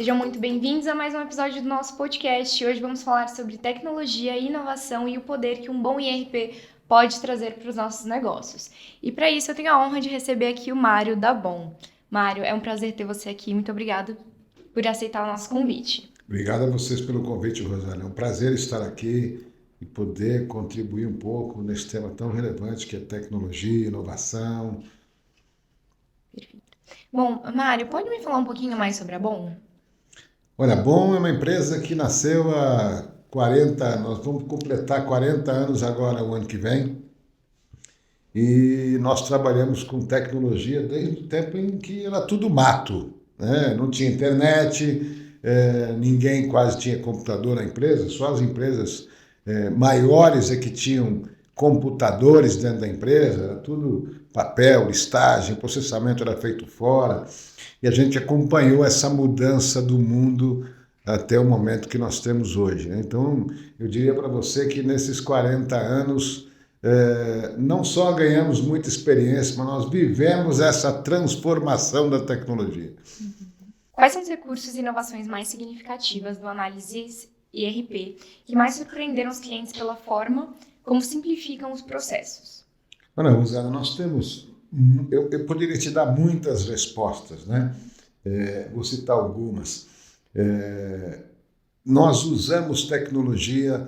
Sejam muito bem-vindos a mais um episódio do nosso podcast. Hoje vamos falar sobre tecnologia, inovação e o poder que um bom IRP pode trazer para os nossos negócios. E para isso eu tenho a honra de receber aqui o Mário da Bom. Mário, é um prazer ter você aqui. Muito obrigada por aceitar o nosso convite. Obrigado a vocês pelo convite, Rosana. É um prazer estar aqui e poder contribuir um pouco nesse tema tão relevante que é tecnologia, inovação. Perfeito. Bom, Mário, pode me falar um pouquinho mais sobre a Bom? Olha, a Bom é uma empresa que nasceu há 40, nós vamos completar 40 anos agora, o ano que vem, e nós trabalhamos com tecnologia desde o tempo em que era tudo mato, né? Não tinha internet, ninguém quase tinha computador na empresa, só as empresas maiores é que tinham computadores dentro da empresa, era tudo papel, listagem, processamento era feito fora, e a gente acompanhou essa mudança do mundo até o momento que nós temos hoje, né? Então, eu diria para você que nesses 40 anos, não só ganhamos muita experiência, mas nós vivemos essa transformação da tecnologia. Quais são os recursos e inovações mais significativas do Análises IRP que mais surpreenderam os clientes pela forma como simplificam os processos? Olha, Rosana, nós temos... Eu poderia te dar muitas respostas, né? Vou citar algumas. Nós usamos tecnologia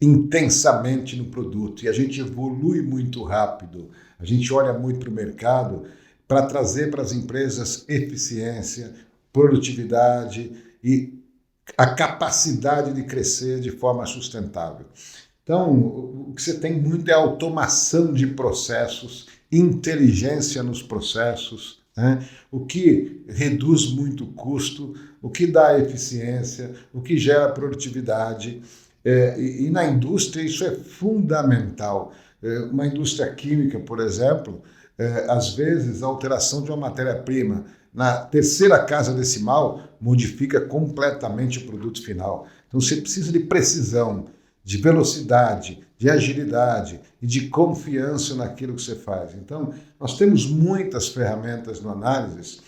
intensamente no produto e a gente evolui muito rápido. A gente olha muito para o mercado para trazer para as empresas eficiência, produtividade e a capacidade de crescer de forma sustentável. Então, o que você tem muito é automação de processos, inteligência nos processos, né? O que reduz muito o custo, o que dá eficiência, o que gera produtividade. E na indústria isso é fundamental. Uma indústria química, por exemplo, às vezes a alteração de uma matéria-prima na terceira casa decimal modifica completamente o produto final. Então você precisa de precisão, de velocidade, de agilidade e de confiança naquilo que você faz. Então, nós temos muitas ferramentas no Análises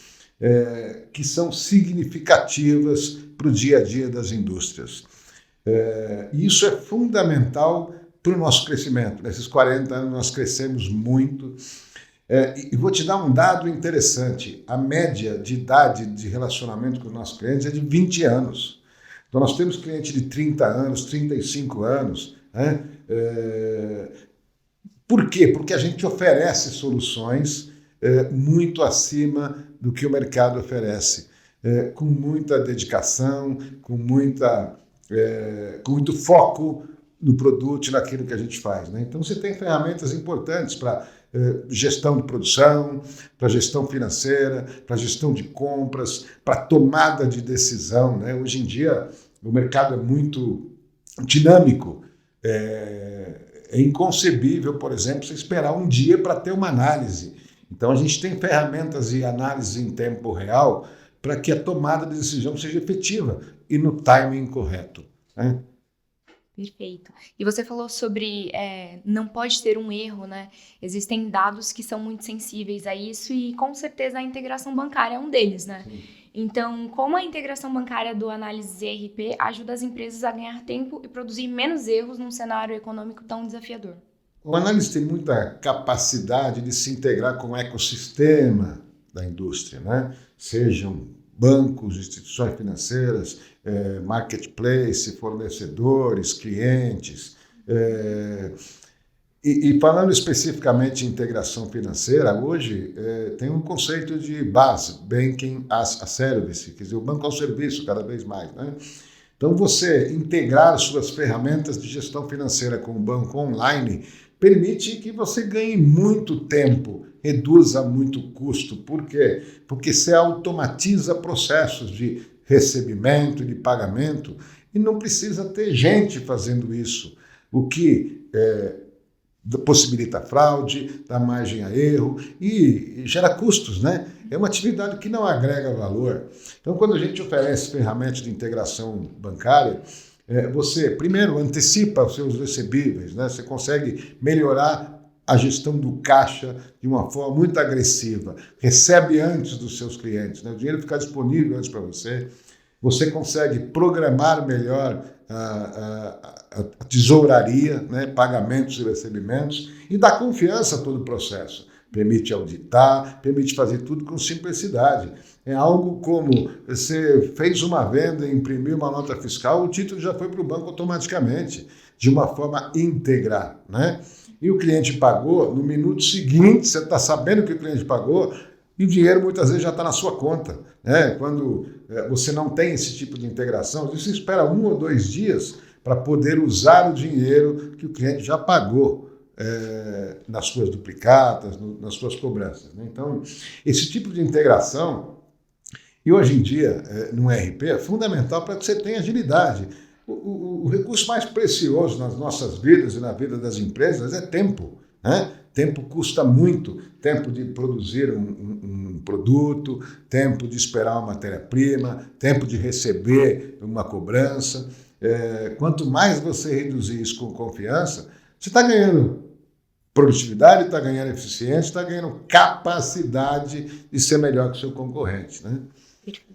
que são significativas para o dia a dia das indústrias. E isso é fundamental para o nosso crescimento. Nesses 40 anos nós crescemos muito. E vou te dar um dado interessante. A média de idade de relacionamento com os nossos clientes é de 20 anos. Então, nós temos cliente de 30 anos, 35 anos. Né? Por quê? Porque a gente oferece soluções muito acima do que o mercado oferece, com muita dedicação, com muito foco no produto e naquilo que a gente faz, né? Então, você tem ferramentas importantes para gestão de produção, para gestão financeira, para gestão de compras, para tomada de decisão, né? Hoje em dia, o mercado é muito dinâmico. É inconcebível, por exemplo, você esperar um dia para ter uma análise. Então, a gente tem ferramentas de análise em tempo real para que a tomada de decisão seja efetiva e no timing correto, né? Perfeito. E você falou sobre não pode ter um erro, né? Existem dados que são muito sensíveis a isso e com certeza a integração bancária é um deles, né? Sim. Então, como a integração bancária do Análises ERP ajuda as empresas a ganhar tempo e produzir menos erros num cenário econômico tão desafiador? O Análises tem muita capacidade de se integrar com o ecossistema da indústria, né? Sejam bancos, instituições financeiras, marketplace, fornecedores, clientes. E falando especificamente em integração financeira, hoje tem um conceito de BaaS, Banking as a Service, quer dizer, o banco ao serviço cada vez mais, né? Então, você integrar suas ferramentas de gestão financeira com o banco online permite que você ganhe muito tempo, reduza muito custo. Por quê? Porque você automatiza processos de recebimento, de pagamento, e não precisa ter gente fazendo isso, o que possibilita fraude, dá margem a erro e gera custos, né? É uma atividade que não agrega valor. Então, quando a gente oferece ferramentas de integração bancária, você, primeiro, antecipa os seus recebíveis, né? Você consegue melhorar a gestão do caixa de uma forma muito agressiva, recebe antes dos seus clientes, né? O dinheiro fica disponível antes para você, você consegue programar melhor a tesouraria, né? Pagamentos e recebimentos, e dá confiança a todo o processo. Permite auditar, permite fazer tudo com simplicidade. É algo como você fez uma venda, imprimiu uma nota fiscal, o título já foi para o banco automaticamente, de uma forma íntegra, né? E o cliente pagou, no minuto seguinte, você está sabendo que o cliente pagou, e o dinheiro muitas vezes já está na sua conta, né? Quando você não tem esse tipo de integração, você espera 1 ou 2 dias para poder usar o dinheiro que o cliente já pagou nas suas duplicatas, nas suas cobranças, né? Então, esse tipo de integração, e hoje em dia, no ERP, é fundamental para que você tenha agilidade. O recurso mais precioso nas nossas vidas e na vida das empresas é tempo, né? Tempo custa muito, tempo de produzir um produto, tempo de esperar uma matéria-prima, tempo de receber uma cobrança. Quanto mais você reduzir isso com confiança, você está ganhando produtividade, está ganhando eficiência, está ganhando capacidade de ser melhor que o seu concorrente, né? Perfeito.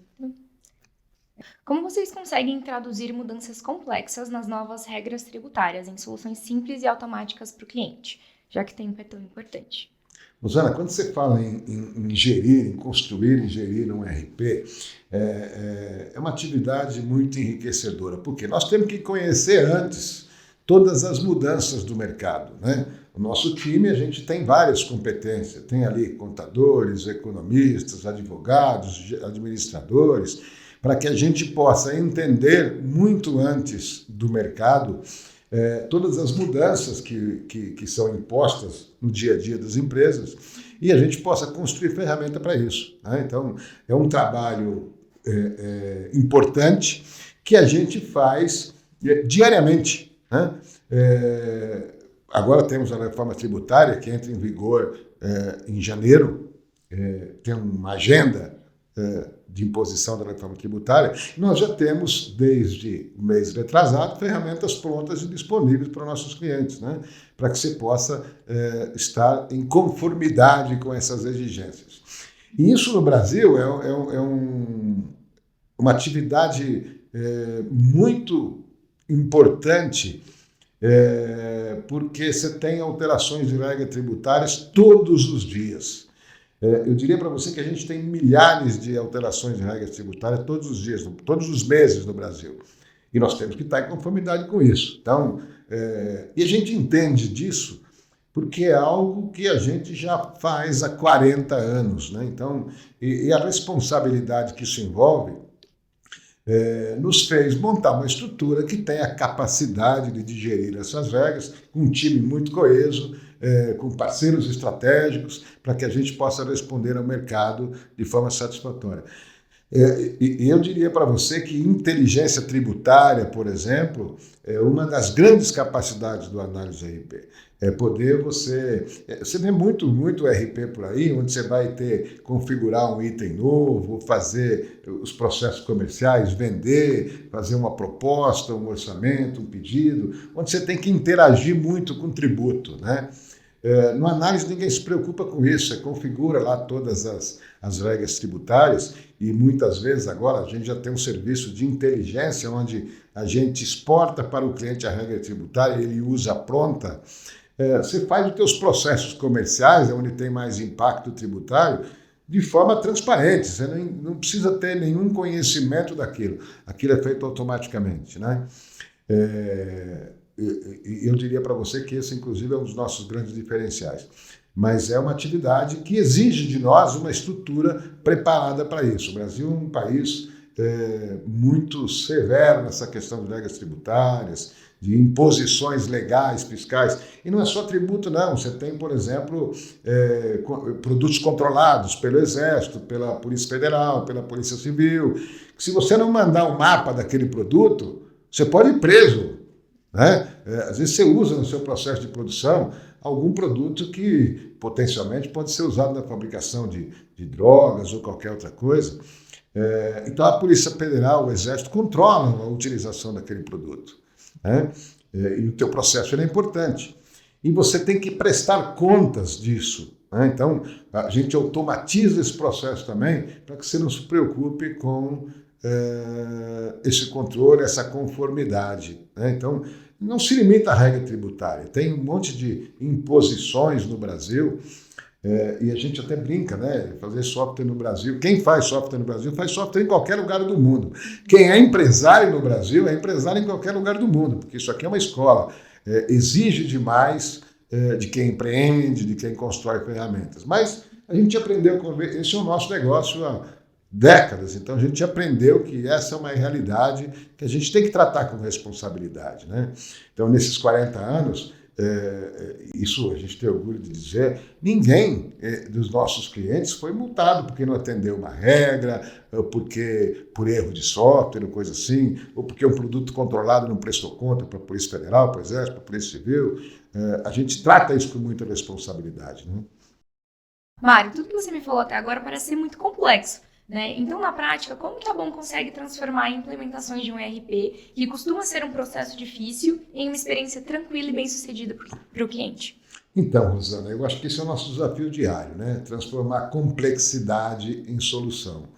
Como vocês conseguem traduzir mudanças complexas nas novas regras tributárias em soluções simples e automáticas para o cliente, já que tempo é tão importante? Rosana, quando você fala em gerir, em construir e gerir um RP, é uma atividade muito enriquecedora, porque nós temos que conhecer antes todas as mudanças do mercado, né? O nosso time, a gente tem várias competências, tem ali contadores, economistas, advogados, administradores, para que a gente possa entender muito antes do mercado todas as mudanças que são impostas no dia a dia das empresas e a gente possa construir ferramenta para isso, né? Então, é um trabalho importante que a gente faz diariamente, né? Agora temos a reforma tributária que entra em vigor em janeiro, tem uma agenda de imposição da reforma tributária, nós já temos, desde o mês retrasado, ferramentas prontas e disponíveis para nossos clientes, né? Para que você possa estar em conformidade com essas exigências. E isso no Brasil é uma atividade muito importante, porque você tem alterações de regras tributárias todos os dias. Eu diria para você que a gente tem milhares de alterações de regras tributárias todos os dias, todos os meses no Brasil. E nós temos que estar em conformidade com isso. Então, e a gente entende disso porque é algo que a gente já faz há 40 anos, né? Então, e a responsabilidade que isso envolve nos fez montar uma estrutura que tem a capacidade de digerir essas regras, com um time muito coeso, com parceiros estratégicos, para que a gente possa responder ao mercado de forma satisfatória. E eu diria para você que inteligência tributária, por exemplo, é uma das grandes capacidades do análise RP. É poder você vê muito RP por aí, onde você vai configurar um item novo, fazer os processos comerciais, vender, fazer uma proposta, um orçamento, um pedido, onde você tem que interagir muito com o tributo, né? No análise ninguém se preocupa com isso, você configura lá todas as regras tributárias e muitas vezes agora a gente já tem um serviço de inteligência onde a gente exporta para o cliente a regra tributária, ele usa pronta. Você faz os seus processos comerciais, onde tem mais impacto tributário, de forma transparente, você não precisa ter nenhum conhecimento daquilo, aquilo é feito automaticamente, né? Eu diria para você que esse, inclusive, é um dos nossos grandes diferenciais. Mas é uma atividade que exige de nós uma estrutura preparada para isso. O Brasil é um país muito severo nessa questão de regras tributárias, de imposições legais, fiscais. E não é só tributo, não. Você tem, por exemplo, produtos controlados pelo Exército, pela Polícia Federal, pela Polícia Civil. Se você não mandar um mapa daquele produto, você pode ir preso, né? Às vezes você usa no seu processo de produção algum produto que potencialmente pode ser usado na fabricação de drogas ou qualquer outra coisa. Então a Polícia Federal, o Exército controlam a utilização daquele produto, né? E o teu processo é importante. e você tem que prestar contas disso. Né? Então, a gente automatiza esse processo também para que você não se preocupe com esse controle, essa conformidade. Né? Então, não se limita à regra tributária. Tem um monte de imposições no Brasil, e a gente até brinca, né? Fazer software no Brasil. Quem faz software no Brasil faz software em qualquer lugar do mundo. Quem é empresário no Brasil é empresário em qualquer lugar do mundo, porque isso aqui é uma escola. Exige demais de quem empreende, de quem constrói ferramentas. Mas a gente aprendeu, esse é o nosso negócio há décadas, então a gente aprendeu que essa é uma realidade que a gente tem que tratar com responsabilidade. Né? Então, nesses 40 anos, isso a gente tem orgulho de dizer, ninguém dos nossos clientes foi multado porque não atendeu uma regra, ou porque por erro de software, ou coisa assim, ou porque um produto controlado não prestou conta para a Polícia Federal, para o Exército, para a Polícia Civil. A gente trata isso com muita responsabilidade. Né? Mário, tudo que você me falou até agora parece ser muito complexo. Né? Então, na prática, como que a Bom consegue transformar implementações de um ERP, que costuma ser um processo difícil, em uma experiência tranquila e bem-sucedida para o cliente? Então, Rosana, eu acho que esse é o nosso desafio diário, né? Transformar complexidade em solução.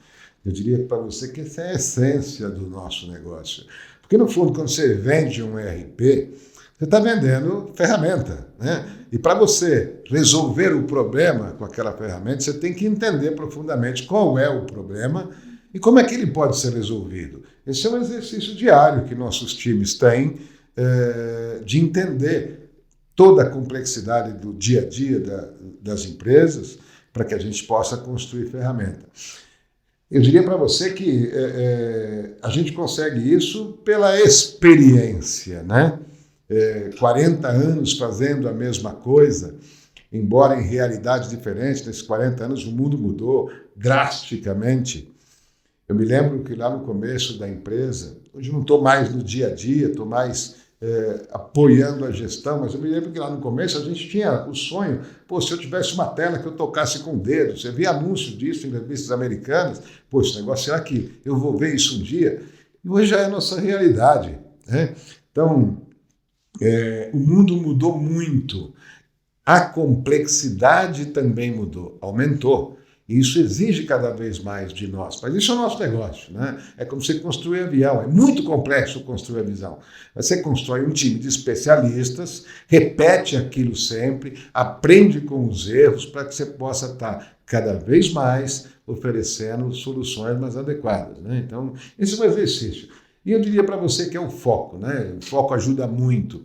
Eu diria para você que essa é a essência do nosso negócio. Porque, no fundo, quando você vende um ERP, você está vendendo ferramenta, né? E para você resolver o problema com aquela ferramenta, você tem que entender profundamente qual é o problema e como é que ele pode ser resolvido. Esse é um exercício diário que nossos times têm de entender toda a complexidade do dia a dia das empresas para que a gente possa construir ferramenta. Eu diria para você que a gente consegue isso pela experiência, né? 40 anos fazendo a mesma coisa, embora em realidades diferentes, nesses 40 anos o mundo mudou drasticamente. Eu me lembro que lá no começo da empresa, hoje não estou mais no dia a dia, estou mais apoiando a gestão, mas eu me lembro que lá no começo a gente tinha o sonho, se eu tivesse uma tela que eu tocasse com o dedo, você via anúncio disso em revistas americanas, esse negócio, será que eu vou ver isso um dia? E hoje já é a nossa realidade. Né? Então, o mundo mudou muito, a complexidade também mudou, aumentou. E isso exige cada vez mais de nós. Mas isso é o nosso negócio. Né? É como você construir avião. É muito complexo construir avião. Você constrói um time de especialistas, repete aquilo sempre, aprende com os erros para que você possa estar cada vez mais oferecendo soluções mais adequadas. Né? Então, esse é um exercício. E eu diria para você que é o foco, né? O foco ajuda muito.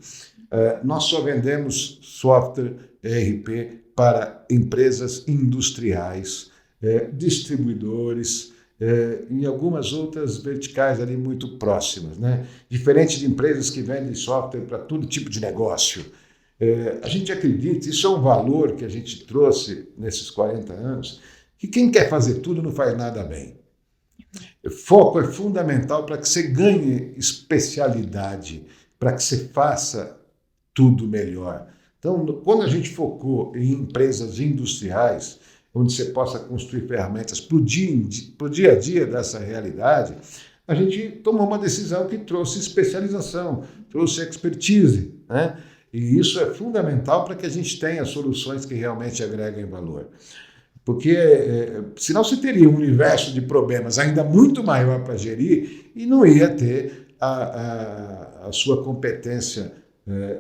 Nós só vendemos software ERP para empresas industriais, distribuidores e algumas outras verticais ali muito próximas. Né? Diferente de empresas que vendem software para todo tipo de negócio. A gente acredita, isso é um valor que a gente trouxe nesses 40 anos, que quem quer fazer tudo não faz nada bem. Foco é fundamental para que você ganhe especialidade, para que você faça tudo melhor. Então, quando a gente focou em empresas industriais, onde você possa construir ferramentas para o dia a dia dessa realidade, a gente tomou uma decisão que trouxe especialização, trouxe expertise. Né? E isso é fundamental para que a gente tenha soluções que realmente agreguem valor. Porque senão você teria um universo de problemas ainda muito maior para gerir e não ia ter a sua competência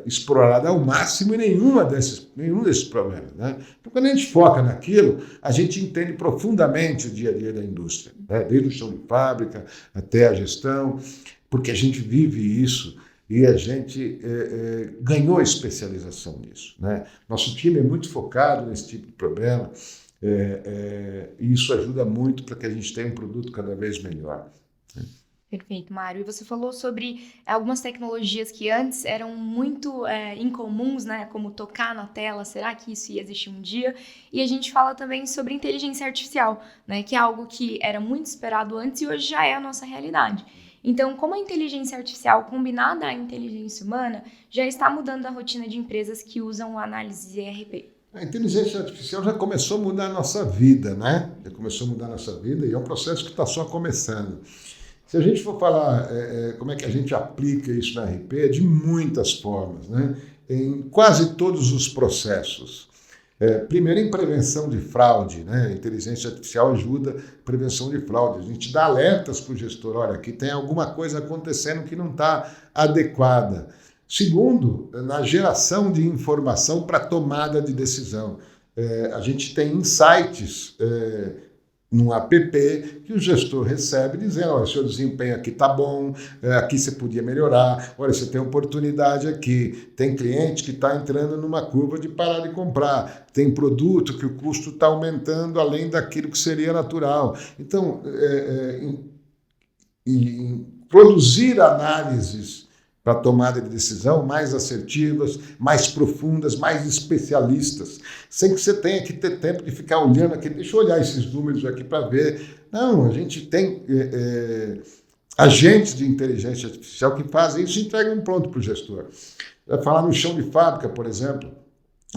explorada ao máximo em nenhum desses problemas. Né? Então, quando a gente foca naquilo, a gente entende profundamente o dia a dia da indústria, né? Desde o chão de fábrica até a gestão, porque a gente vive isso e a gente ganhou especialização nisso. Né? Nosso time é muito focado nesse tipo de problema. E isso ajuda muito para que a gente tenha um produto cada vez melhor. Perfeito, Mário. E você falou sobre algumas tecnologias que antes eram muito incomuns, né? Como tocar na tela, será que isso ia existir um dia? E a gente fala também sobre inteligência artificial, né? Que é algo que era muito esperado antes e hoje já é a nossa realidade. Então, como a inteligência artificial combinada à inteligência humana já está mudando a rotina de empresas que usam análise de ERP? A inteligência artificial já começou a mudar a nossa vida, né? Já começou a mudar a nossa vida e é um processo que está só começando. Se a gente for falar como é que a gente aplica isso na RP, é de muitas formas, né? em quase todos os processos. Primeiro, em prevenção de fraude, né? A inteligência artificial ajuda na prevenção de fraude. A gente dá alertas para o gestor, olha, aqui tem alguma coisa acontecendo que não está adequada. Segundo, na geração de informação para tomada de decisão. A gente tem insights num app que o gestor recebe dizendo, olha, seu desempenho aqui está bom, aqui você podia melhorar, olha, você tem oportunidade aqui, tem cliente que está entrando numa curva de parar de comprar, tem produto que o custo está aumentando além daquilo que seria natural. Então, produzir análises para tomada de decisão mais assertivas, mais profundas, mais especialistas, sem que você tenha que ter tempo de ficar olhando aqui, deixa eu olhar esses números aqui para ver. Não, a gente tem agentes de inteligência artificial que fazem isso e entregam pronto para o gestor. Vai falar no chão de fábrica, por exemplo,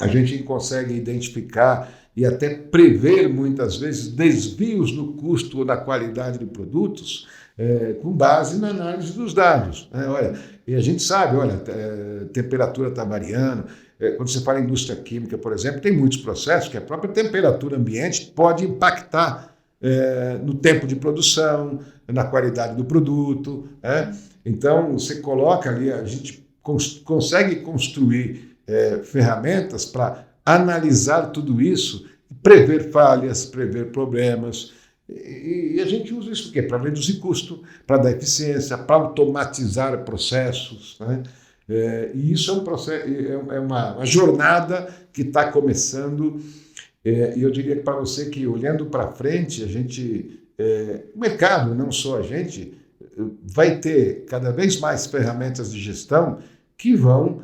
a gente consegue identificar e até prever, muitas vezes, desvios no custo ou na qualidade de produtos, com base na análise dos dados. Olha, e a gente sabe, olha, a temperatura está variando. Quando você fala em indústria química, por exemplo, tem muitos processos que a própria temperatura ambiente pode impactar no tempo de produção, na qualidade do produto. Então, você coloca ali, a gente consegue construir ferramentas para analisar tudo isso, prever falhas, prever problemas. E a gente usa isso para reduzir custo, para dar eficiência, para automatizar processos, né? E isso é um processo, é uma jornada que está começando. E eu diria para você que, olhando para frente, a gente, o mercado, não só a gente, vai ter cada vez mais ferramentas de gestão que vão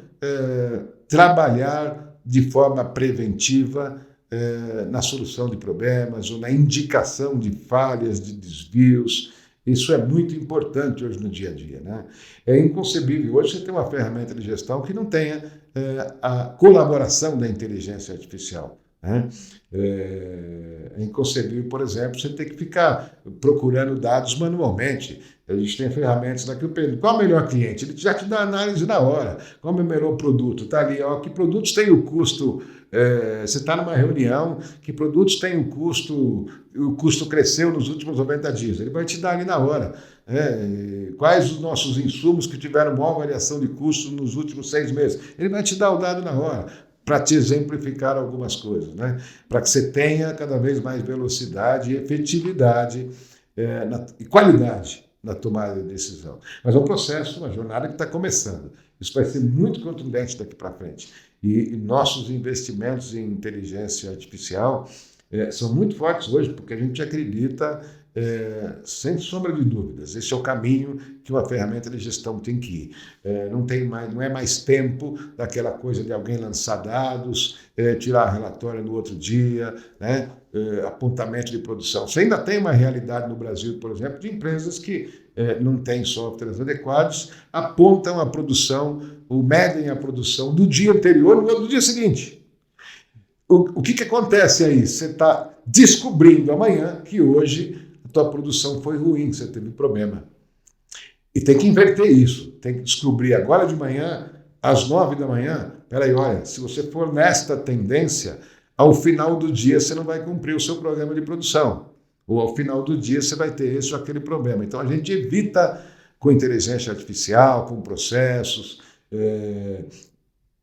trabalhar de forma preventiva na solução de problemas ou na indicação de falhas, de desvios. Isso é muito importante hoje no dia a dia, né? É inconcebível hoje você ter uma ferramenta de gestão que não tenha a colaboração da inteligência artificial, né? É inconcebível, por exemplo, você ter que ficar procurando dados manualmente. A gente tem ferramentas daqui, qual é o melhor cliente? Ele já te dá análise na hora. Qual é o melhor produto? Está ali, ó, que produtos têm o custo. Você está numa reunião, que produtos têm o custo cresceu nos últimos 90 dias. Ele vai te dar ali na hora. Quais os nossos insumos que tiveram maior variação de custo nos últimos 6 meses? Ele vai te dar o dado na hora, para te exemplificar algumas coisas, né? Para que você tenha cada vez mais velocidade e efetividade e qualidade na tomada de decisão. Mas é um processo, uma jornada que está começando. Isso vai ser muito contundente daqui para frente. E nossos investimentos em inteligência artificial são muito fortes hoje, porque a gente acredita, sem sombra de dúvidas, esse é o caminho que uma ferramenta de gestão tem que ir. Não é mais tempo daquela coisa de alguém lançar dados, tirar relatório no outro dia, né? Apontamento de produção. Você ainda tem uma realidade no Brasil, por exemplo, de empresas que não têm softwares adequados, apontam a produção, ou medem a produção do dia anterior no dia seguinte. O que acontece aí? Você está descobrindo amanhã que hoje a tua produção foi ruim, você teve problema. E tem que inverter isso, tem que descobrir agora de manhã, às 9 da manhã, peraí, olha, se você for nesta tendência, ao final do dia você não vai cumprir o seu programa de produção. Ou ao final do dia você vai ter esse ou aquele problema. Então a gente evita, com inteligência artificial, com processos,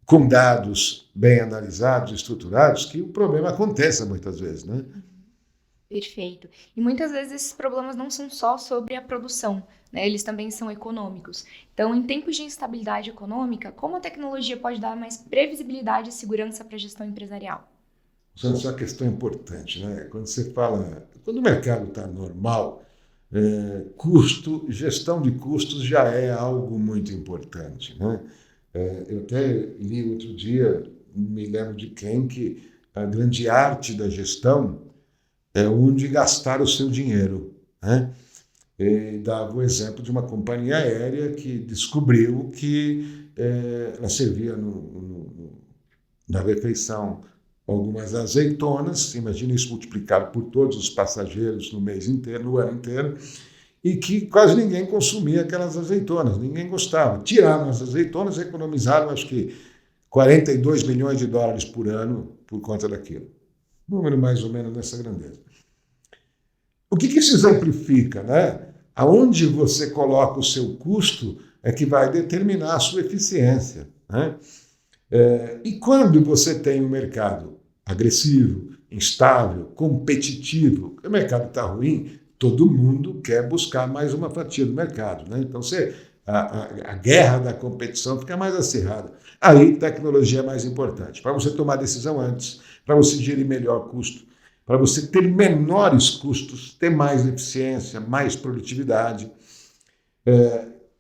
com dados bem analisados, estruturados, que o problema aconteça muitas vezes, né? Perfeito. E muitas vezes esses problemas não são só sobre a produção, né? Eles também são econômicos. Então, em tempos de instabilidade econômica, como a tecnologia pode dar mais previsibilidade e segurança para a gestão empresarial? Isso é uma questão importante, né? Quando o mercado está normal, gestão de custos já é algo muito importante, né? Eu até li outro dia, não me lembro de quem, que a grande arte da gestão é onde gastar o seu dinheiro, né? E dava o exemplo de uma companhia aérea que descobriu que ela servia na refeição algumas azeitonas, imagina isso multiplicado por todos os passageiros no mês inteiro, no ano inteiro, e que quase ninguém consumia aquelas azeitonas, ninguém gostava. Tiraram as azeitonas, economizaram, acho que 42 milhões de dólares por ano por conta daquilo. Número mais ou menos nessa grandeza. O que isso exemplifica, né? Aonde você coloca o seu custo é que vai determinar a sua eficiência, né? E quando você tem um mercado agressivo, instável, competitivo, o mercado está ruim, todo mundo quer buscar mais uma fatia do mercado, né? Então a guerra da competição fica mais acirrada. Aí tecnologia é mais importante, para você tomar decisão antes, para você gerir melhor custo, para você ter menores custos, ter mais eficiência, mais produtividade.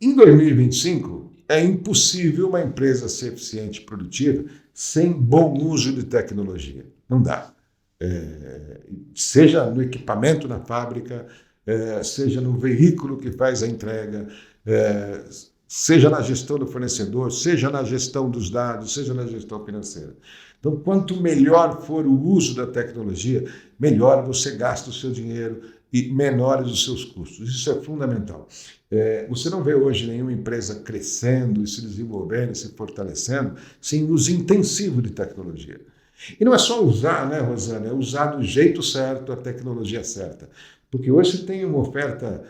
Em 2025, é impossível uma empresa ser eficiente e produtiva sem bom uso de tecnologia. Não dá. Seja no equipamento na fábrica, seja no veículo que faz a entrega, seja na gestão do fornecedor, seja na gestão dos dados, seja na gestão financeira. Então, quanto melhor for o uso da tecnologia, melhor você gasta o seu dinheiro e menores os seus custos. Isso é fundamental. Você não vê hoje nenhuma empresa crescendo e se desenvolvendo, e se fortalecendo, sem uso intensivo de tecnologia. E não é só usar, né, Rosana? É usar do jeito certo, a tecnologia certa. Porque hoje você tem uma oferta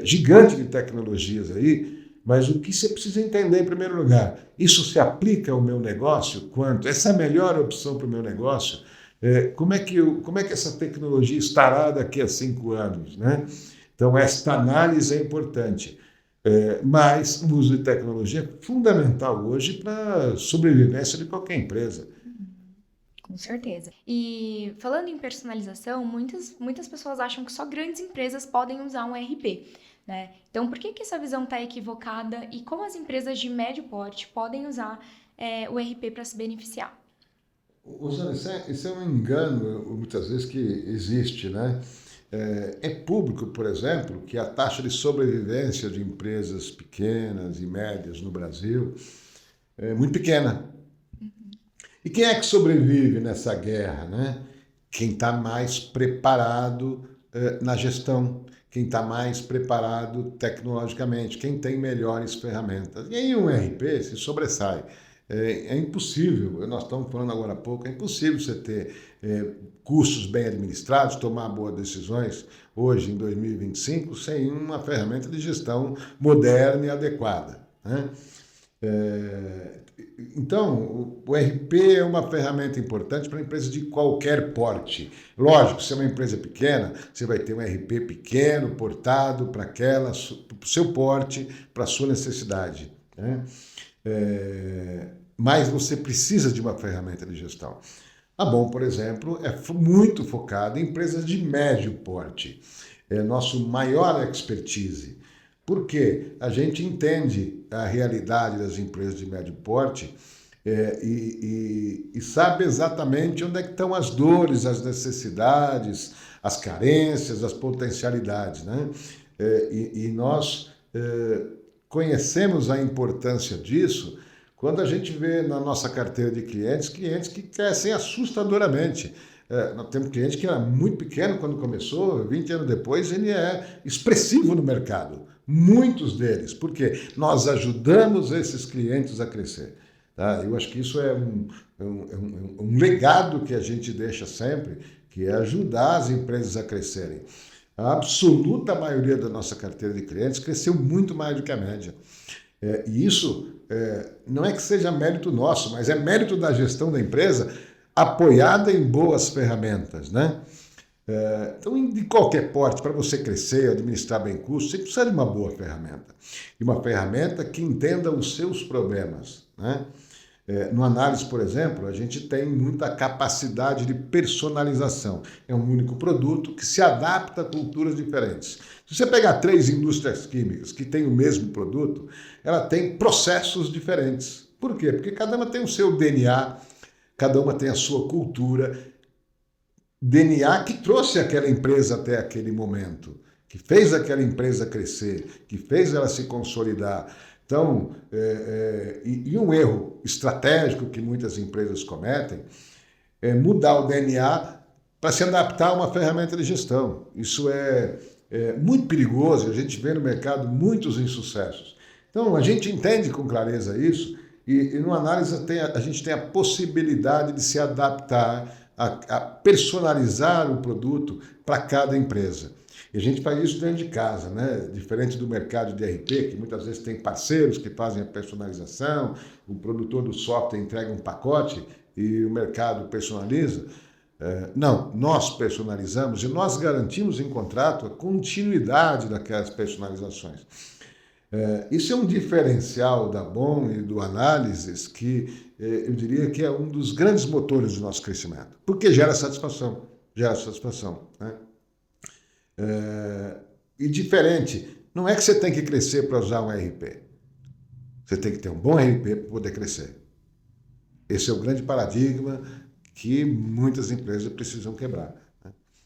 gigante de tecnologias aí, mas o que você precisa entender em primeiro lugar, isso se aplica ao meu negócio? Quanto? Essa é a melhor opção para o meu negócio? Como é que essa tecnologia estará daqui a 5 anos, né? Então, esta análise é importante. Mas o uso de tecnologia é fundamental hoje para a sobrevivência de qualquer empresa. Com certeza. E falando em personalização, muitas pessoas acham que só grandes empresas podem usar um ERP, né? Então, por que essa visão está equivocada e como as empresas de médio porte podem usar o ERP para se beneficiar? Rosana, isso é um engano, muitas vezes, que existe, né? É público, por exemplo, que a taxa de sobrevivência de empresas pequenas e médias no Brasil é muito pequena. E quem é que sobrevive nessa guerra, né? Quem está mais preparado na gestão, quem está mais preparado tecnologicamente, quem tem melhores ferramentas. E aí um RP se sobressai. É impossível, nós estamos falando agora há pouco, é impossível você ter custos bem administrados, tomar boas decisões hoje, em 2025, sem uma ferramenta de gestão moderna e adequada, né? Então, o RP é uma ferramenta importante para empresas de qualquer porte. Lógico, se é uma empresa pequena, você vai ter um RP pequeno, portado para o seu porte, para a sua necessidade, né? Mas você precisa de uma ferramenta de gestão. A Bom, por exemplo, é muito focada em empresas de médio porte. É nosso maior expertise. Porque a gente entende a realidade das empresas de médio porte e sabe exatamente onde é que estão as dores, as necessidades, as carências, as potencialidades, né? E nós conhecemos a importância disso quando a gente vê na nossa carteira de clientes que crescem assustadoramente. Nós temos cliente que era muito pequeno quando começou, 20 anos depois ele é expressivo no mercado. Muitos deles, porque nós ajudamos esses clientes a crescer. Tá? Eu acho que isso é um legado que a gente deixa sempre, que é ajudar as empresas a crescerem. A absoluta maioria da nossa carteira de clientes cresceu muito mais do que a média. E isso não é que seja mérito nosso, mas é mérito da gestão da empresa apoiada em boas ferramentas, né? Então, de qualquer porte, para você crescer, administrar bem custos, você precisa de uma boa ferramenta. E uma ferramenta que entenda os seus problemas, né? No Análise, por exemplo, a gente tem muita capacidade de personalização. É um único produto que se adapta a culturas diferentes. Se você pegar 3 indústrias químicas que têm o mesmo produto, ela tem processos diferentes. Por quê? Porque cada uma tem o seu DNA, cada uma tem a sua cultura, DNA que trouxe aquela empresa até aquele momento, que fez aquela empresa crescer, que fez ela se consolidar. Então, um erro estratégico que muitas empresas cometem é mudar o DNA para se adaptar a uma ferramenta de gestão. Isso é muito perigoso, a gente vê no mercado muitos insucessos. Então, a gente entende com clareza isso E no análise a gente tem a possibilidade de se adaptar, a personalizar o produto para cada empresa. E a gente faz isso dentro de casa, né? Diferente do mercado de RP, que muitas vezes tem parceiros que fazem a personalização, o produtor do software entrega um pacote e o mercado personaliza. Não, nós personalizamos e nós garantimos em contrato a continuidade daquelas personalizações. Isso é um diferencial da BOM e do Análises que eu diria que é um dos grandes motores do nosso crescimento, porque gera satisfação, né? E diferente, não é que você tem que crescer para usar um RP, você tem que ter um bom RP para poder crescer. Esse é o grande paradigma que muitas empresas precisam quebrar.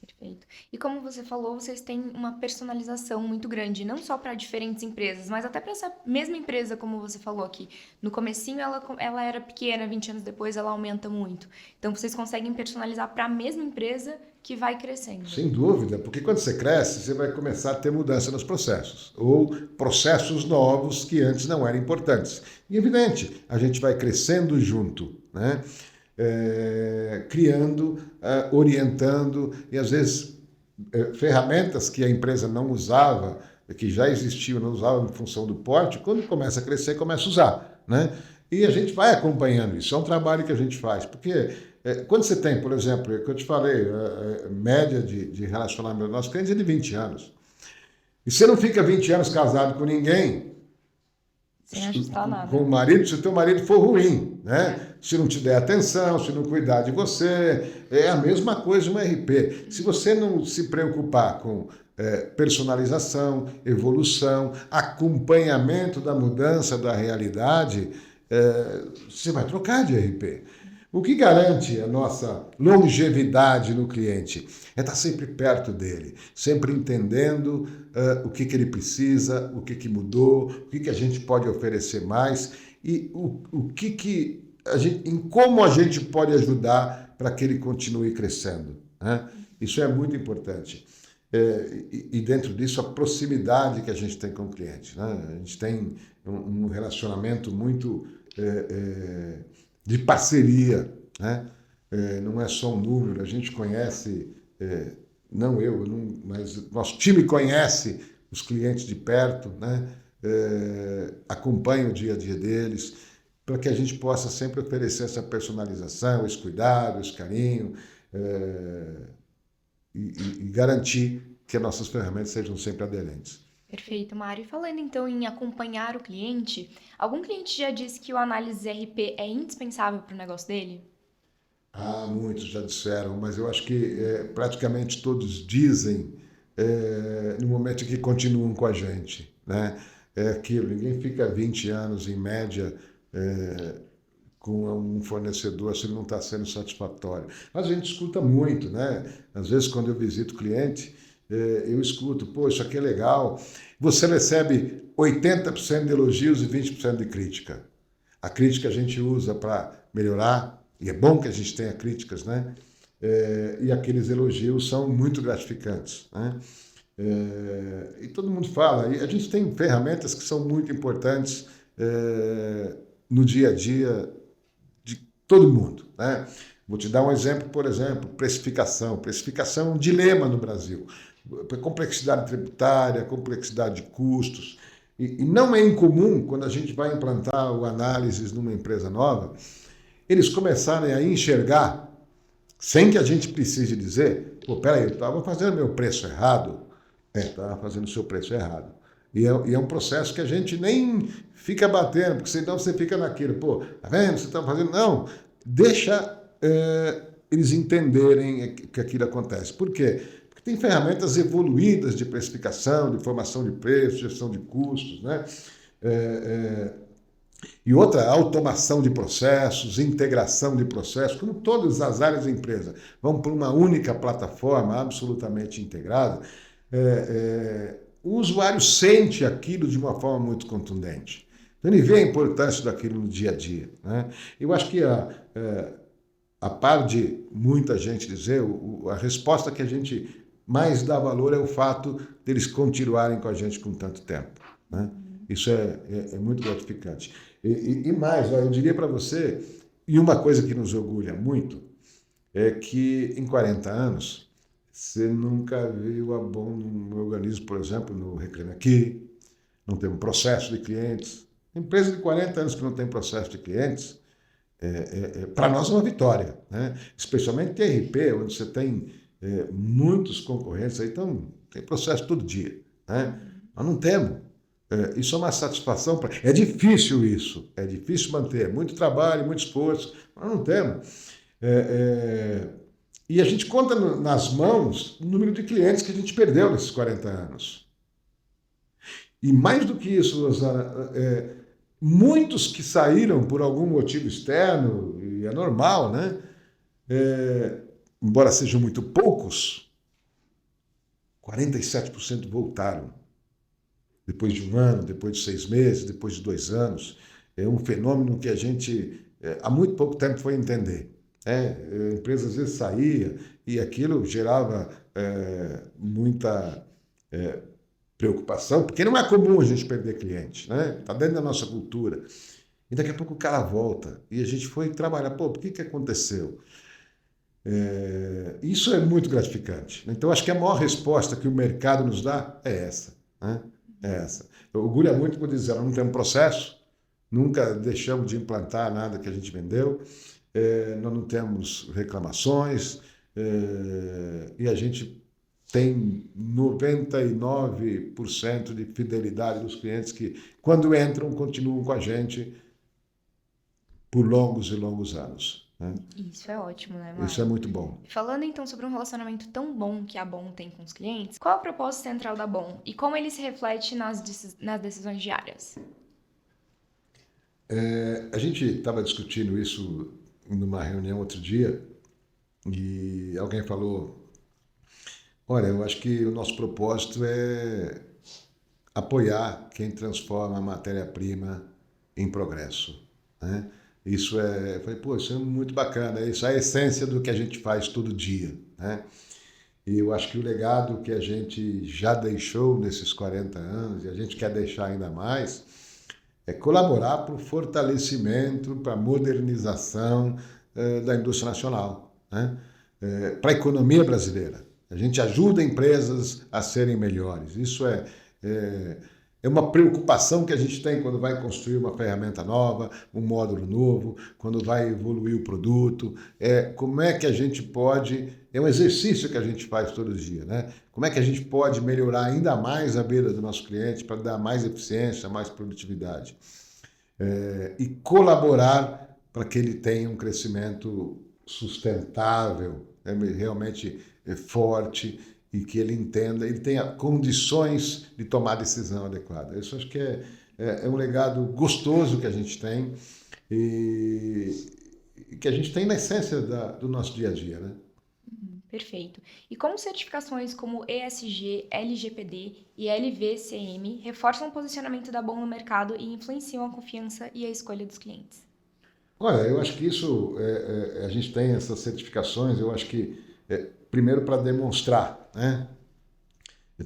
Perfeito. E como você falou, vocês têm uma personalização muito grande, não só para diferentes empresas, mas até para essa mesma empresa, como você falou aqui. No comecinho ela era pequena, 20 anos depois ela aumenta muito. Então vocês conseguem personalizar para a mesma empresa que vai crescendo. Sem dúvida, porque quando você cresce, você vai começar a ter mudança nos processos, ou processos novos que antes não eram importantes. E evidente, a gente vai crescendo junto, né? Criando, orientando, e às vezes ferramentas que a empresa não usava, que já existiam, não usava em função do porte, quando começa a crescer, começa a usar, né? E a gente vai acompanhando isso, é um trabalho que a gente faz, porque quando você tem, por exemplo, que eu te falei, a média de relacionamento dos nossos clientes é de 20 anos, e você não fica 20 anos casado com ninguém, sem ajustar nada. Com o marido, se o teu marido for ruim, né? Se não te der atenção, se não cuidar de você, é a mesma coisa um RP. Se você não se preocupar com personalização, evolução, acompanhamento da mudança da realidade, você vai trocar de RP. O que garante a nossa longevidade no cliente é estar sempre perto dele, sempre entendendo o que ele precisa, o que mudou, o que a gente pode oferecer mais e em como a gente pode ajudar para que ele continue crescendo, né? Isso é muito importante. E dentro disso, a proximidade que a gente tem com o cliente, né? A gente tem um relacionamento muito de parceria, né? Não é só um número, a gente conhece, mas nosso time conhece os clientes de perto, né? Acompanha o dia a dia deles, para que a gente possa sempre oferecer essa personalização, esse cuidado, esse carinho, e garantir que as nossas ferramentas sejam sempre aderentes. Perfeito, Mário. E falando então em acompanhar o cliente, algum cliente já disse que o análise RP é indispensável para o negócio dele? Muitos já disseram, mas eu acho que praticamente todos dizem no momento em que continuam com a gente, né? É aquilo, ninguém fica 20 anos em média com um fornecedor se ele não está sendo satisfatório. Mas a gente escuta muito, né? Às vezes quando eu visito o cliente, eu escuto, pô, isso aqui é legal. Você recebe 80% de elogios e 20% de crítica. A crítica a gente usa para melhorar, e é bom que a gente tenha críticas, né? E aqueles elogios são muito gratificantes, né? E todo mundo fala, e a gente tem ferramentas que são muito importantes no dia a dia de todo mundo, né? Vou te dar um exemplo, por exemplo, precificação. Precificação é um dilema no Brasil. Complexidade tributária, complexidade de custos. E não é incomum, quando a gente vai implantar o análises numa empresa nova, eles começarem a enxergar, sem que a gente precise dizer, pô, peraí, eu estava fazendo meu preço errado. Estava fazendo o seu preço errado. E é um processo que a gente nem fica batendo, porque senão você fica naquilo, pô, tá vendo, você está fazendo... Não, deixa eles entenderem que aquilo acontece. Por quê? Porque tem ferramentas evoluídas de precificação, de formação de preços, gestão de custos, né? E outra, automação de processos, integração de processos, como todas as áreas da empresa vão para uma única plataforma absolutamente integrada, o usuário sente aquilo de uma forma muito contundente. Então ele vê a importância daquilo no dia a dia, né? Eu acho que a par de muita gente dizer, a resposta que a gente mais dá valor é o fato deles continuarem com a gente com tanto tempo, né? Isso é muito gratificante. E mais, ó, eu diria para você, e uma coisa que nos orgulha muito, é que em 40 anos, você nunca viu a Bom no organismo, por exemplo, no Reclame Aqui, não tem um processo de clientes. Empresa de 40 anos que não tem processo de clientes, para nós é uma vitória, né? Especialmente TRP, onde você tem muitos concorrentes, aí então, tem processo todo dia, né? Nós não temos. Isso é uma satisfação. É difícil isso, é difícil manter, muito trabalho, muito esforço, nós não temos. E a gente conta nas mãos o número de clientes que a gente perdeu nesses 40 anos. E mais do que isso, Rosana, muitos que saíram por algum motivo externo, e é normal, né? Embora sejam muito poucos, 47% voltaram. Depois de um ano, depois de 6 meses, depois de 2 anos. É um fenômeno que a gente, há muito pouco tempo, foi entender. A empresa às vezes saía e aquilo gerava muita preocupação, porque não é comum a gente perder cliente, né? Está dentro da nossa cultura. E daqui a pouco o cara volta e a gente foi trabalhar. Pô, por que aconteceu? Isso é muito gratificante. Então, acho que a maior resposta que o mercado nos dá é essa, né? É essa. Eu orgulho muito por dizer, não tem um processo, nunca deixamos de implantar nada que a gente vendeu, nós não temos reclamações, e a gente tem 99% de fidelidade dos clientes que, quando entram, continuam com a gente por longos e longos anos, né? Isso é ótimo, né, Marco? Isso é muito bom. Falando então sobre um relacionamento tão bom que a Bom tem com os clientes, qual é o propósito central da Bom e como ele se reflete nas decisões diárias? A gente estava discutindo isso numa reunião outro dia e alguém falou: olha, eu acho que o nosso propósito é apoiar quem transforma a matéria-prima em progresso, né? Isso eu falei, pô, isso é muito bacana, isso é a essência do que a gente faz todo dia, né? E eu acho que o legado que a gente já deixou nesses 40 anos, e a gente quer deixar ainda mais, é colaborar para o fortalecimento, para a modernização da indústria nacional, né? Para a economia brasileira. A gente ajuda empresas a serem melhores. Isso é uma preocupação que a gente tem quando vai construir uma ferramenta nova, um módulo novo, quando vai evoluir o produto. Como é que a gente pode... É um exercício que a gente faz todo dia, né? Como é que a gente pode melhorar ainda mais a vida do nosso cliente para dar mais eficiência, mais produtividade. E colaborar para que ele tenha um crescimento sustentável, realmente forte, e que ele entenda, ele tenha condições de tomar a decisão adequada. Isso acho que é um legado gostoso que a gente tem e que a gente tem na essência do nosso dia a dia, né? Perfeito. E como certificações como ESG, LGPD e LVCM reforçam o posicionamento da Bom no mercado e influenciam a confiança e a escolha dos clientes? Olha, eu acho que isso, a gente tem essas certificações, eu acho que, primeiro para demonstrar, né,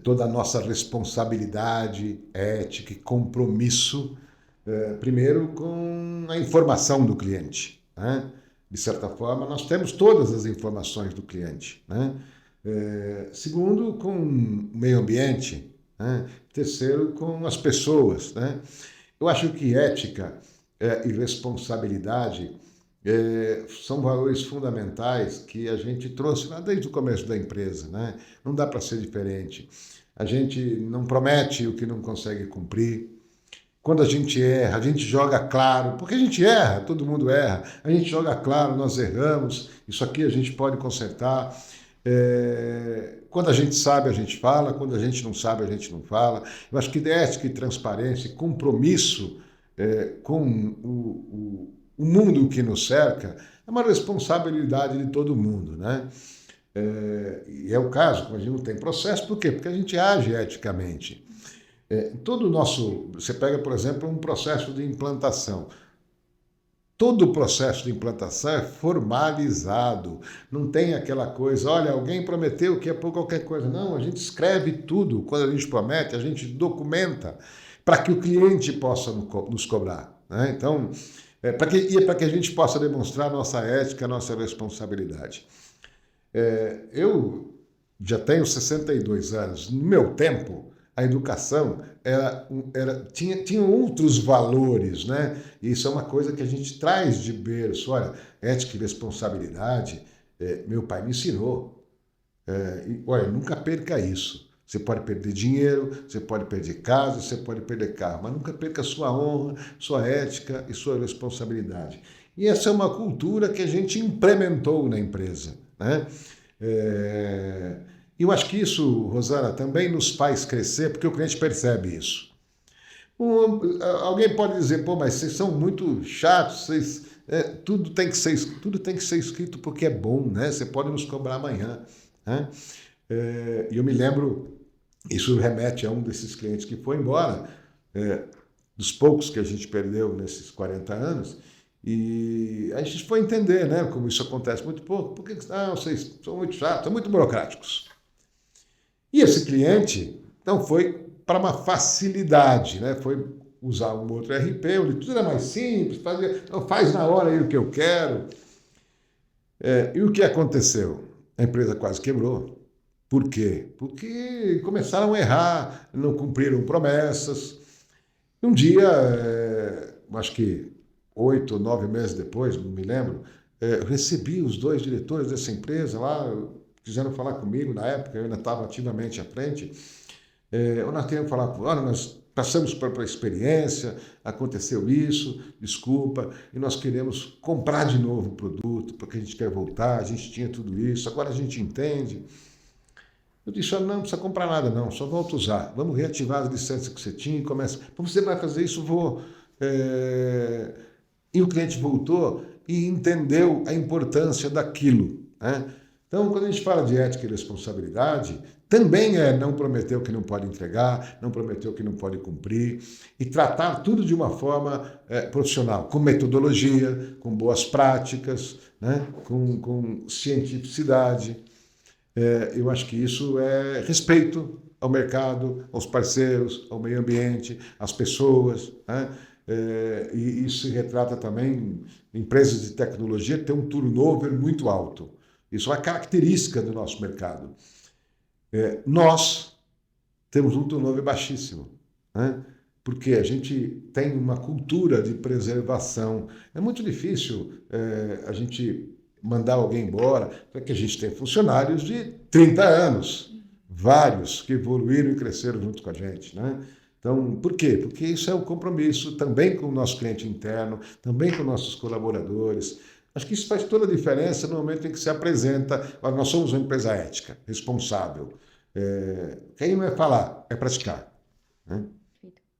toda a nossa responsabilidade ética e compromisso, primeiro com a informação do cliente, né? De certa forma, nós temos todas as informações do cliente, né? Segundo, com o meio ambiente, né? Terceiro, com as pessoas, né? Eu acho que ética e responsabilidade são valores fundamentais que a gente trouxe lá desde o começo da empresa, né? Não dá para ser diferente. A gente não promete o que não consegue cumprir. Quando a gente erra, a gente joga claro, porque a gente erra, todo mundo erra, a gente joga claro, nós erramos, isso aqui a gente pode consertar. Quando a gente sabe, a gente fala, quando a gente não sabe, a gente não fala. Eu acho que ética e transparência, compromisso com o mundo que nos cerca, é uma responsabilidade de todo mundo, né? E é o caso, quando a gente não tem processo, por quê? Porque a gente age eticamente. Todo o nosso... Você pega, por exemplo, um processo de implantação. Todo o processo de implantação é formalizado. Não tem aquela coisa, olha, alguém prometeu que é por qualquer coisa. Não, a gente escreve tudo. Quando a gente promete, a gente documenta para que o cliente possa nos cobrar, né? Então, para que a gente possa demonstrar nossa ética, nossa responsabilidade. Eu já tenho 62 anos. No meu tempo, a educação tinha outros valores, né? Isso é uma coisa que a gente traz de berço. Olha, ética e responsabilidade, meu pai me ensinou. Olha, nunca perca isso. Você pode perder dinheiro, você pode perder casa, você pode perder carro, mas nunca perca sua honra, sua ética e sua responsabilidade. E essa é uma cultura que a gente implementou na empresa, né? Eu acho que isso, Rosana, também nos faz crescer, porque o cliente percebe isso. Alguém pode dizer, pô, mas vocês são muito chatos, tudo tem que ser escrito porque é bom, né? Você pode nos cobrar amanhã, né? E eu me lembro, isso remete a um desses clientes que foi embora, dos poucos que a gente perdeu nesses 40 anos, e a gente foi entender, né, como isso acontece muito pouco. Por que vocês são muito chatos, são muito burocráticos? E esse cliente, então, foi para uma facilidade, né? Foi usar um outro RP, onde tudo era mais simples, faz na hora aí o que eu quero. E o que aconteceu? A empresa quase quebrou. Por quê? Porque começaram a errar, não cumpriram promessas. Um dia, acho que 8 ou 9 meses depois, não me lembro, eu recebi os 2 diretores dessa empresa lá, quiseram falar comigo na época, eu ainda estava ativamente à frente. Nós queremos falar, olha, nós passamos por experiência, aconteceu isso, desculpa, e nós queremos comprar de novo o produto, porque a gente quer voltar, a gente tinha tudo isso, agora a gente entende. Eu disse, não precisa comprar nada não, só volta a usar. Vamos reativar as licenças que você tinha e começa. Você vai fazer isso, vou. E o cliente voltou e entendeu a importância daquilo, né? Então, quando a gente fala de ética e responsabilidade, também não prometer o que não pode entregar, não prometer o que não pode cumprir, e tratar tudo de uma forma profissional, com metodologia, com boas práticas, né? com cientificidade. Eu acho que isso é respeito ao mercado, aos parceiros, ao meio ambiente, às pessoas, né? E isso se retrata também em empresas de tecnologia que têm um turnover muito alto. Isso é uma característica do nosso mercado. Nós temos um turnover baixíssimo, né? Porque a gente tem uma cultura de preservação. É muito difícil a gente mandar alguém embora, porque a gente tem funcionários de 30 anos, vários que evoluíram e cresceram junto com a gente, né? Então, por quê? Porque isso é um compromisso também com o nosso cliente interno, também com nossos colaboradores. Acho que isso faz toda a diferença no momento em que se apresenta, nós somos uma empresa ética, responsável. Quem não é falar, é praticar, né?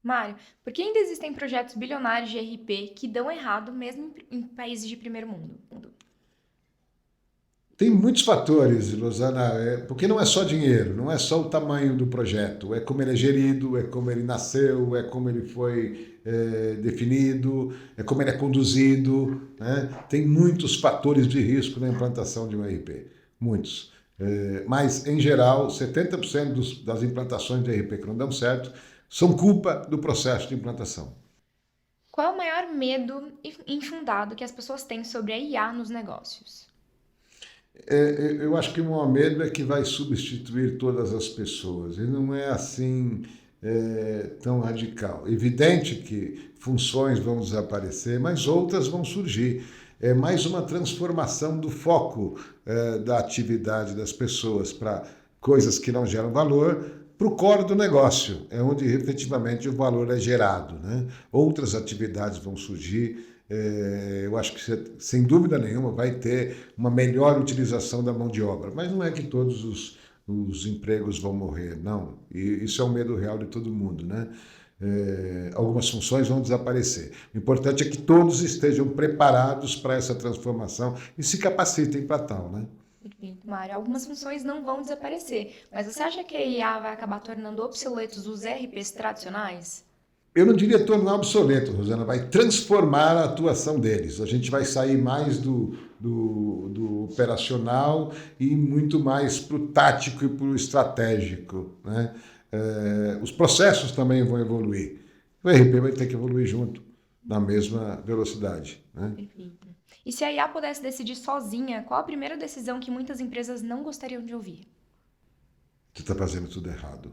Mário, por que ainda existem projetos bilionários de RP que dão errado mesmo em países de primeiro mundo? Tem muitos fatores, Rosana, porque não é só dinheiro, não é só o tamanho do projeto, é como ele é gerido, é como ele nasceu, é como ele foi definido, é como ele é conduzido, né? Tem muitos fatores de risco na implantação de um ERP, muitos. Mas, em geral, 70% das implantações de ERP que não dão certo são culpa do processo de implantação. Qual é o maior medo infundado que as pessoas têm sobre a IA nos negócios? Eu acho que o maior medo é que vai substituir todas as pessoas. E não é assim tão radical. Evidente que funções vão desaparecer, mas outras vão surgir. É mais uma transformação do foco da atividade das pessoas para coisas que não geram valor, para o core do negócio, é onde efetivamente o valor é gerado, né? Outras atividades vão surgir. Eu acho que, sem dúvida nenhuma, vai ter uma melhor utilização da mão de obra. Mas não é que todos os empregos vão morrer, não. E isso é um medo real de todo mundo, né? Algumas funções vão desaparecer. O importante é que todos estejam preparados para essa transformação e se capacitem para tal, né? Perfeito, Mário. Algumas funções não vão desaparecer, mas você acha que a IA vai acabar tornando obsoletos os ERPs tradicionais? Eu não diria tornar obsoleto, Rosana, vai transformar a atuação deles. A gente vai sair mais do operacional e muito mais para o tático e para o estratégico, né? Os processos também vão evoluir. O ERP vai ter que evoluir junto. na mesma velocidade, né? Perfeito. E se a IA pudesse decidir sozinha, qual a primeira decisão que muitas empresas não gostariam de ouvir? Você está fazendo tudo errado.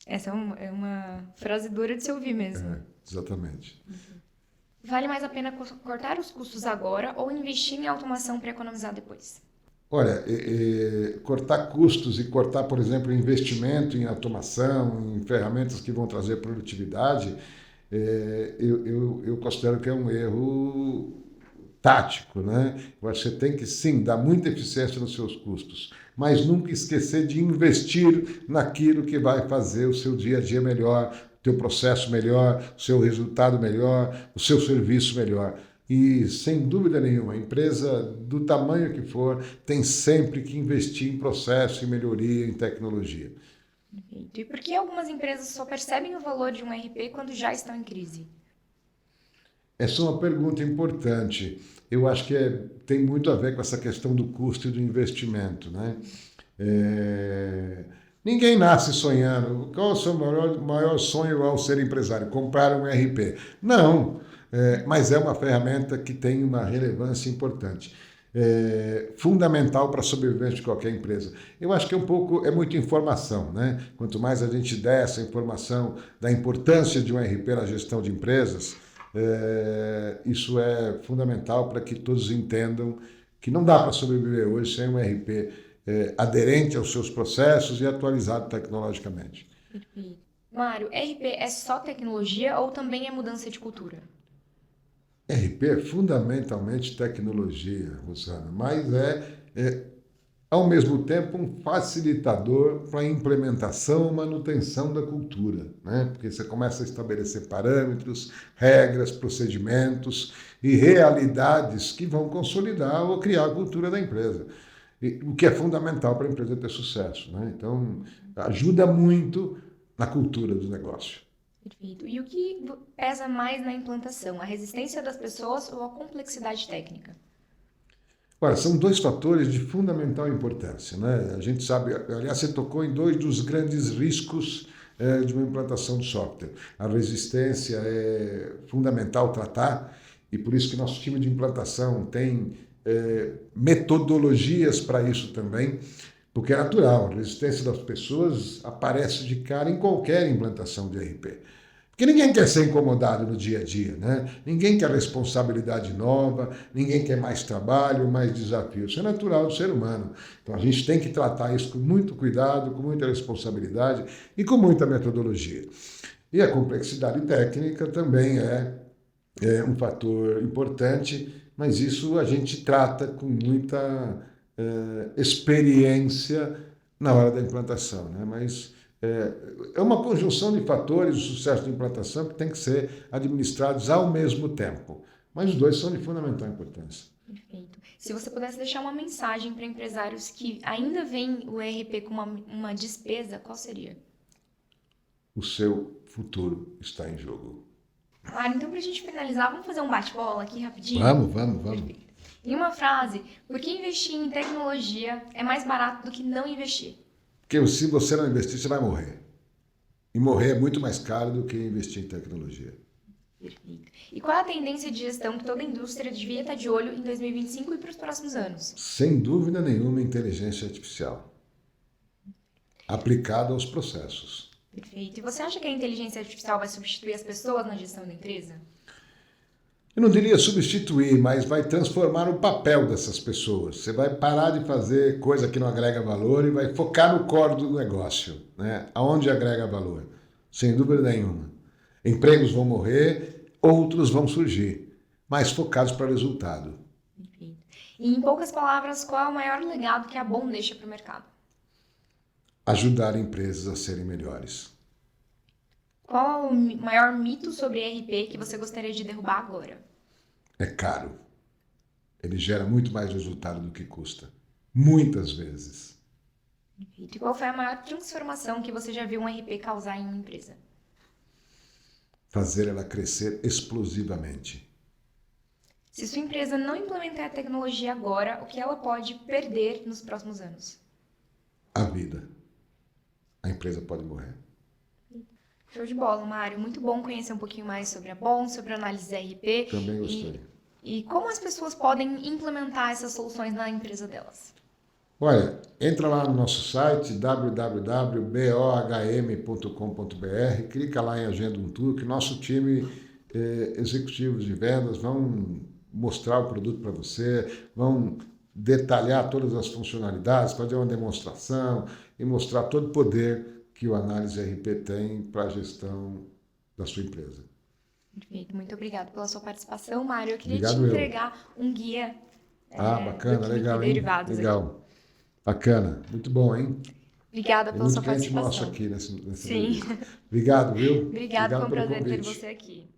Essa é uma frase dura de se ouvir mesmo. Exatamente. Vale mais a pena cortar os custos agora ou investir em automação para economizar depois? Olha, cortar custos e cortar, por exemplo, investimento em automação, em ferramentas que vão trazer produtividade, eu considero que é um erro tático, né? Eu acho que você tem que, sim, dar muita eficiência nos seus custos, mas nunca esquecer de investir naquilo que vai fazer o seu dia a dia melhor, o teu processo melhor, o seu resultado melhor, o seu serviço melhor. E, sem dúvida nenhuma, a empresa, do tamanho que for, tem sempre que investir em processo, em melhoria, em tecnologia. E por que algumas empresas só percebem o valor de um RP quando já estão em crise? Essa é uma pergunta importante. Eu acho que tem muito a ver com essa questão do custo e do investimento, né? Ninguém nasce sonhando. Qual é o seu maior sonho ao ser empresário? Comprar um RP. Não, mas é uma ferramenta que tem uma relevância importante. Fundamental para a sobrevivência de qualquer empresa. Eu acho que é muita informação, né? Quanto mais a gente der essa informação da importância de um RP na gestão de empresas, isso é fundamental para que todos entendam que não dá para sobreviver hoje sem um RP aderente aos seus processos e atualizado tecnologicamente. Perfeito. Mário, RP é só tecnologia ou também é mudança de cultura? RP é fundamentalmente tecnologia, Rosana, mas ao mesmo tempo, um facilitador para a implementação e manutenção da cultura, né? Porque você começa a estabelecer parâmetros, regras, procedimentos e realidades que vão consolidar ou criar a cultura da empresa, o que é fundamental para a empresa ter sucesso, né? Então, ajuda muito na cultura do negócio. Perfeito. E o que pesa mais na implantação, a resistência das pessoas ou a complexidade técnica? Olha, são dois fatores de fundamental importância, né? A gente sabe, aliás, você tocou em dois dos grandes riscos de uma implantação de software. A resistência é fundamental tratar e por isso que nosso time de implantação tem metodologias para isso também, porque é natural, a resistência das pessoas aparece de cara em qualquer implantação de RP. Porque ninguém quer ser incomodado no dia a dia, né? Ninguém quer responsabilidade nova, ninguém quer mais trabalho, mais desafio. Isso é natural do ser humano. Então a gente tem que tratar isso com muito cuidado, com muita responsabilidade e com muita metodologia. E a complexidade técnica também é um fator importante, mas isso a gente trata com muita experiência na hora da implantação, né? Mas é uma conjunção de fatores de sucesso de implantação que tem que ser administrados ao mesmo tempo. Mas os dois são de fundamental importância. Perfeito. Se você pudesse deixar uma mensagem para empresários que ainda veem o ERP como uma despesa, qual seria? O seu futuro está em jogo. Claro, então para a gente finalizar, vamos fazer um bate-bola aqui rapidinho? Vamos. Perfeito. Em uma frase, por que investir em tecnologia é mais barato do que não investir? Porque se você não investir, você vai morrer. E morrer é muito mais caro do que investir em tecnologia. Perfeito. E qual é a tendência de gestão que toda indústria devia estar de olho em 2025 e para os próximos anos? Sem dúvida nenhuma, inteligência artificial. Aplicada aos processos. Perfeito. E você acha que a inteligência artificial vai substituir as pessoas na gestão da empresa? Eu não diria substituir, mas vai transformar o papel dessas pessoas. Você vai parar de fazer coisa que não agrega valor e vai focar no core do negócio, né? Aonde agrega valor. Sem dúvida nenhuma. Empregos vão morrer, outros vão surgir, mas focados para o resultado. Perfeito. E em poucas palavras, qual é o maior legado que a Bom deixa para o mercado? Ajudar empresas a serem melhores. Qual é o maior mito sobre ERP que você gostaria de derrubar agora? É caro. Ele gera muito mais resultado do que custa. Muitas vezes. Perfeito. E qual foi a maior transformação que você já viu um ERP causar em uma empresa? Fazer ela crescer explosivamente. Se sua empresa não implementar a tecnologia agora, o que ela pode perder nos próximos anos? A vida. A empresa pode morrer. Show de bola, Mário. Muito bom conhecer um pouquinho mais sobre a BON, sobre a análise RP. Também gostei. E como as pessoas podem implementar essas soluções na empresa delas. Olha, entra lá no nosso site www.bohm.com.br, clica lá em Agenda um Tour, que nosso time executivos de vendas vão mostrar o produto para você, vão detalhar todas as funcionalidades, fazer uma demonstração e mostrar todo o poder que o Análise RP tem para a gestão da sua empresa. Perfeito, muito obrigada pela sua participação, Mário. Eu queria Obrigado te entregar um guia bacana, do legal, hein? Derivados Legal. aqui. Bacana, muito bom, hein? Obrigada Tem pela muito sua cliente participação. nosso aqui nessa Sim. entrevista. Obrigado, viu? Obrigada, foi um Obrigado pelo prazer ter convite. você aqui.